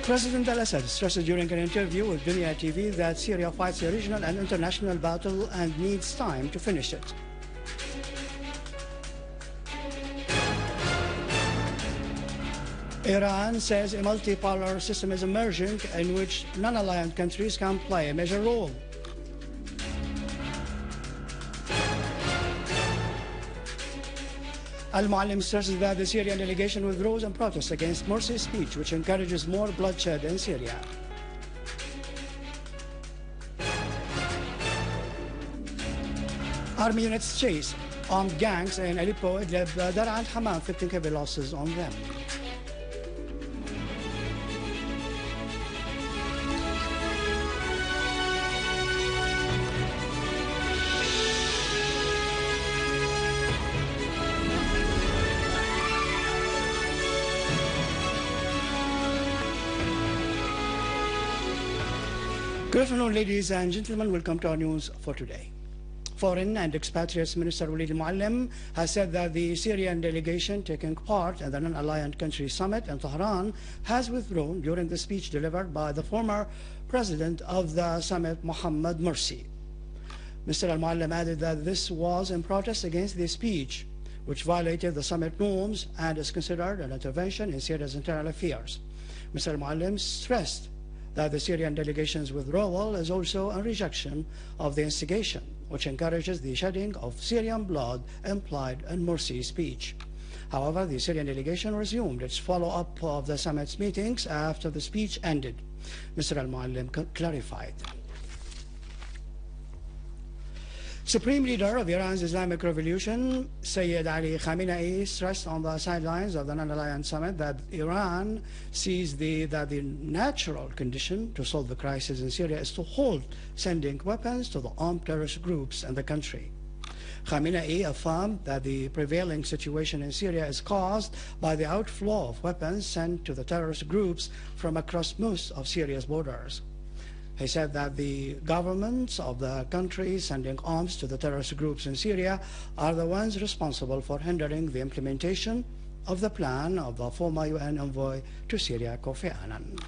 President al-Assad stressed during an interview with Addounia TV that Syria fights a regional and international battle and needs time to finish it. Iran says a multipolar system is emerging in which non-aligned countries can play a major role. Al-Moallem stresses that the Syrian delegation withdraws in protest against Morsi's speech, which encourages more bloodshed in Syria. Army units chase armed gangs in Aleppo, Idlib, Dar'a and Hama, inflicting heavy losses on them. Good afternoon, ladies and gentlemen. Welcome to our news for today. Foreign and Expatriates Minister Al-Moallem has said that the Syrian delegation taking part in the non-aligned country summit in Tehran has withdrawn during the speech delivered by the former president of the summit, Mohamed Morsi. Mr. Al-Moallem added that this was in protest against the speech, which violated the summit norms and is considered an intervention in Syria's internal affairs. Mr. Al-Moallem stressed that the Syrian delegation's withdrawal is also a rejection of the instigation, which encourages the shedding of Syrian blood implied in Morsi's speech. However, the Syrian delegation resumed its follow-up of the summit's meetings after the speech ended. Mr. Al-Moallem clarified. Supreme Leader of Iran's Islamic Revolution, Sayyid Ali Khamenei, stressed on the sidelines of the non-aligned summit that Iran sees that the natural condition to solve the crisis in Syria is to halt sending weapons to the armed terrorist groups in the country. Khamenei affirmed that the prevailing situation in Syria is caused by the outflow of weapons sent to the terrorist groups from across most of Syria's borders. He said that the governments of the countries sending arms to the terrorist groups in Syria are the ones responsible for hindering the implementation of the plan of the former UN envoy to Syria, Kofi Annan.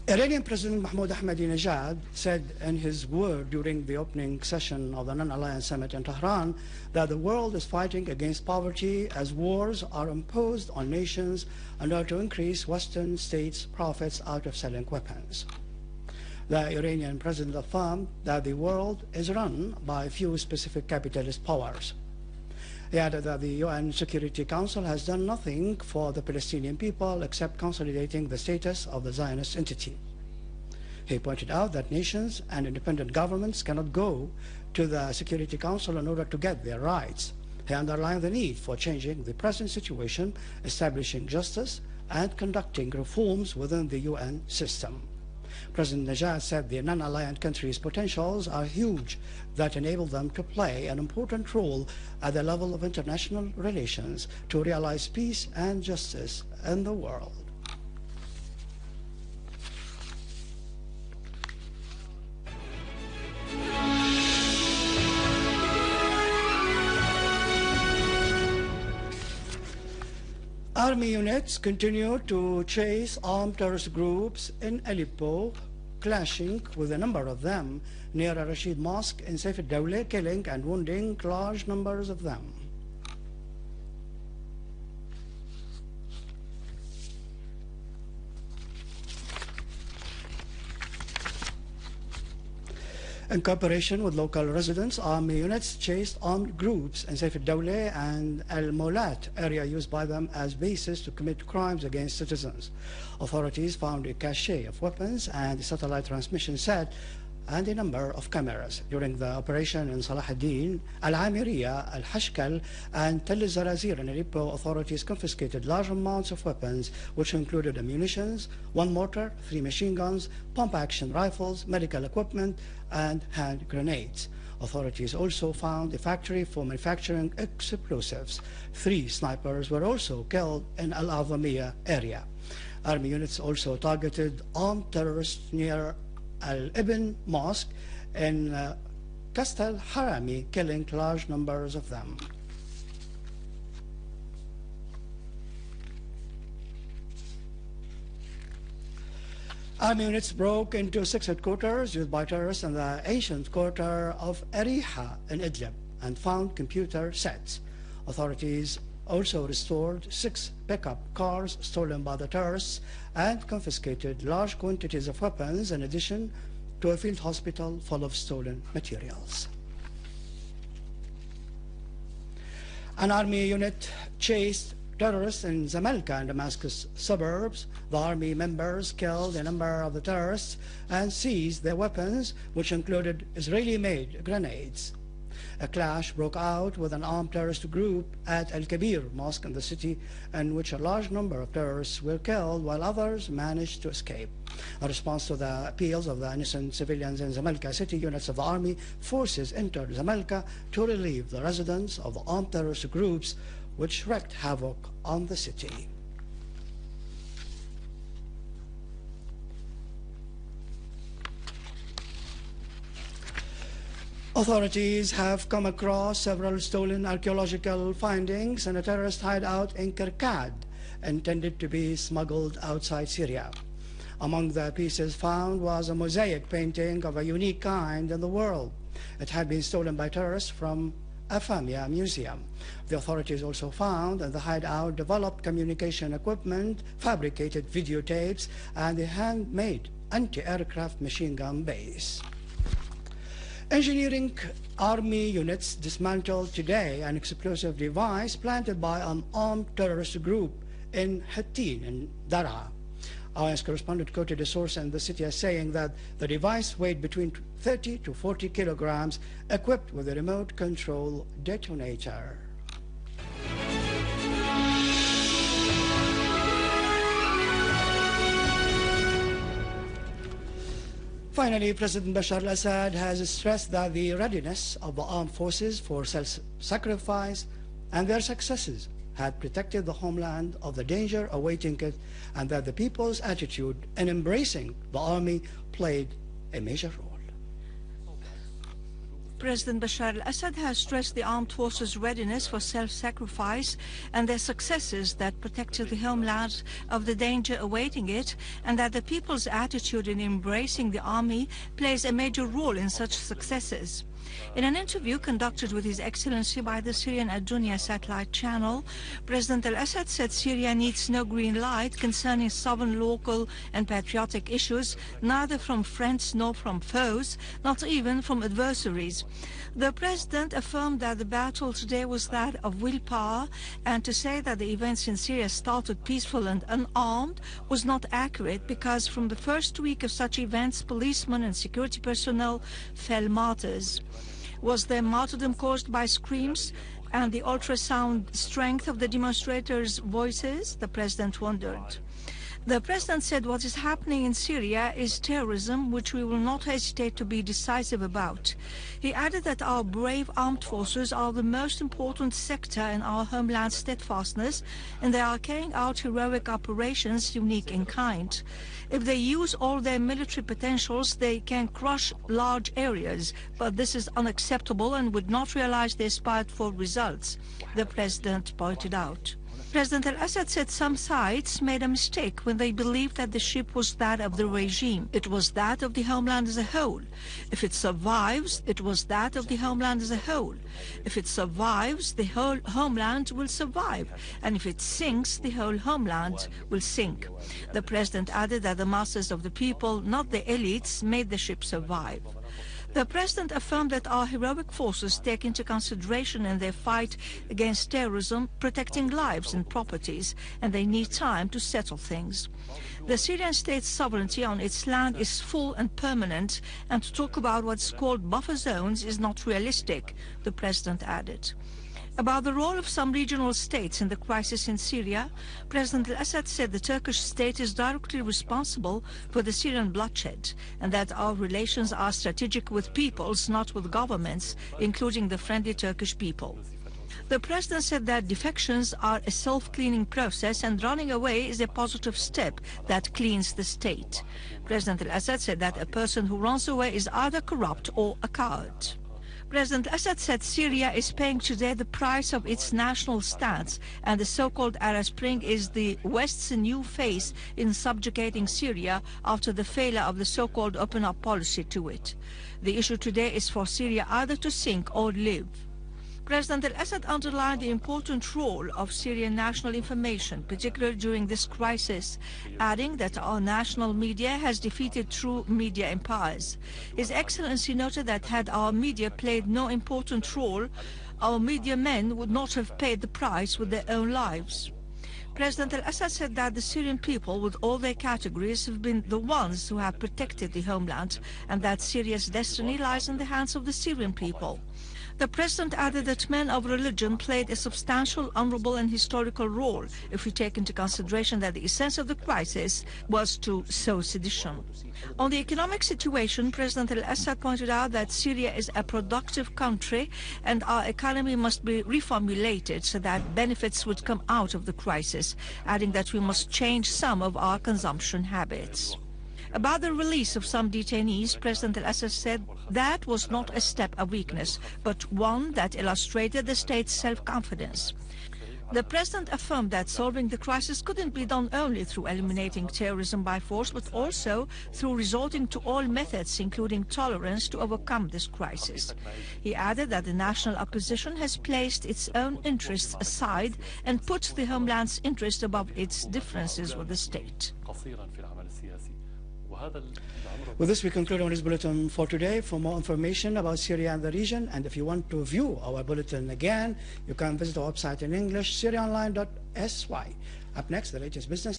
Iranian President Mahmoud Ahmadinejad said in his word during the opening session of the non-aligned summit in Tehran that the world is fighting against poverty as wars are imposed on nations in order to increase Western states' profits out of selling weapons. The Iranian president affirmed that the world is run by a few specific capitalist powers. He added that the UN Security Council has done nothing for the Palestinian people except consolidating the status of the Zionist entity. He pointed out that nations and independent governments cannot go to the Security Council in order to get their rights. He underlined the need for changing the present situation, establishing justice, and conducting reforms within the UN system. President Najad said the non-aligned countries' potentials are huge that enable them to play an important role at the level of international relations to realize peace and justice in the world. Army units continue to chase armed terrorist groups in Aleppo, clashing with a number of them near a Rashid mosque in Saif al-Dawla, killing and wounding large numbers of them. In cooperation with local residents, army units chased armed groups in Saif al-Dawla and Al-Moallem area used by them as bases to commit crimes against citizens. Authorities found a cache of weapons and a satellite transmission set and a number of cameras. During the operation in Salah ad-Din, Al-Amiriya, Al-Hashkal, and Tel al-Zarazir in Aleppo, authorities confiscated large amounts of weapons, which included ammunitions, 1 mortar, 3 machine guns, pump-action rifles, medical equipment, and hand grenades. Authorities also found a factory for manufacturing explosives. 3 snipers were also killed in Al-Azamiya area. Army units also targeted armed terrorists near Al-Ibn Mosque in Kastel Harami, killing large numbers of them. Army units broke into 6 headquarters used by terrorists in the ancient quarter of Ariha in Idlib and found computer sets. Authorities also restored 6 pickup cars stolen by the terrorists and confiscated large quantities of weapons in addition to a field hospital full of stolen materials. An army unit chased terrorists in Zamalka and Damascus suburbs. The army members killed a number of the terrorists and seized their weapons, which included Israeli-made grenades. A clash broke out with an armed terrorist group at Al-Kabir mosque in the city, in which a large number of terrorists were killed while others managed to escape. In response to the appeals of the innocent civilians in Zamalka city, units of the army forces entered Zamalka to relieve the residents of the armed terrorist groups which wreaked havoc on the city. Authorities have come across several stolen archaeological findings in a terrorist hideout in Kirkad, intended to be smuggled outside Syria. Among the pieces found was a mosaic painting of a unique kind in the world. It had been stolen by terrorists from a Famia museum. The authorities also found in the hideout developed communication equipment, fabricated videotapes, and a handmade anti-aircraft machine gun base. Engineering army units dismantled today an explosive device planted by an armed terrorist group in Hattin in Daraa. Our correspondent quoted a source in the city as saying that the device weighed between 30 to 40 kilograms, equipped with a remote control detonator. Finally, President Bashar al-Assad has stressed that the readiness of the armed forces for self-sacrifice and their successes had protected the homeland of the danger awaiting it, and that the people's attitude in embracing the army played a major role. President Bashar al-Assad has stressed the armed forces' readiness for self-sacrifice and their successes that protected the homeland of the danger awaiting it, and that the people's attitude in embracing the army plays a major role in such successes. In an interview conducted with His Excellency by the Syrian Addounia satellite channel, President al-Assad said Syria needs no green light concerning sovereign, local and patriotic issues, neither from friends nor from foes, not even from adversaries. The President affirmed that the battle today was that of willpower, and to say that the events in Syria started peaceful and unarmed was not accurate, because from the first week of such events, policemen and security personnel fell martyrs. Was their martyrdom caused by screams and the ultrasound strength of the demonstrators' voices? The President wondered. The President said what is happening in Syria is terrorism, which we will not hesitate to be decisive about. He added that our brave armed forces are the most important sector in our homeland steadfastness, and they are carrying out heroic operations unique in kind. If they use all their military potentials, they can crush large areas, but this is unacceptable and would not realize they aspired for results, the President pointed out. President al-Assad said some sides made a mistake when they believed that the ship was that of the regime. It was that of the homeland as a whole. If it survives, it was that of the homeland as a whole. If it survives, the whole homeland will survive. And if it sinks, the whole homeland will sink. The President added that the masses of the people, not the elites, made the ship survive. The President affirmed that our heroic forces take into consideration in their fight against terrorism protecting lives and properties, and they need time to settle things. The Syrian state's sovereignty on its land is full and permanent, and to talk about what's called buffer zones is not realistic, the President added. About the role of some regional states in the crisis in Syria, President al-Assad said the Turkish state is directly responsible for the Syrian bloodshed, and that our relations are strategic with peoples, not with governments, including the friendly Turkish people. The President said that defections are a self-cleaning process, and running away is a positive step that cleans the state. President al-Assad said that a person who runs away is either corrupt or a coward. President Assad said Syria is paying today the price of its national stance, and the so-called Arab Spring is the West's new phase in subjugating Syria after the failure of the so-called open-up policy to it. The issue today is for Syria either to sink or live. President al-Assad underlined the important role of Syrian national information, particularly during this crisis, adding that our national media has defeated true media empires. His Excellency noted that had our media played no important role, our media men would not have paid the price with their own lives. President al-Assad said that the Syrian people, with all their categories, have been the ones who have protected the homeland, and that Syria's destiny lies in the hands of the Syrian people. The president added that men of religion played a substantial, honorable and historical role if we take into consideration that the essence of the crisis was to sow sedition. On the economic situation, President al-Assad pointed out that Syria is a productive country and our economy must be reformulated so that benefits would come out of the crisis, adding that we must change some of our consumption habits. About the release of some detainees, President al-Assad said that was not a step of weakness, but one that illustrated the state's self-confidence. The president affirmed that solving the crisis couldn't be done only through eliminating terrorism by force, but also through resorting to all methods, including tolerance, to overcome this crisis. He added that the national opposition has placed its own interests aside and put the homeland's interest above its differences with the state. With this, we conclude our news bulletin for today. For more information about Syria and the region, and if you want to view our bulletin again, you can visit our website in English, syriaonline.sy. Up next, the latest business.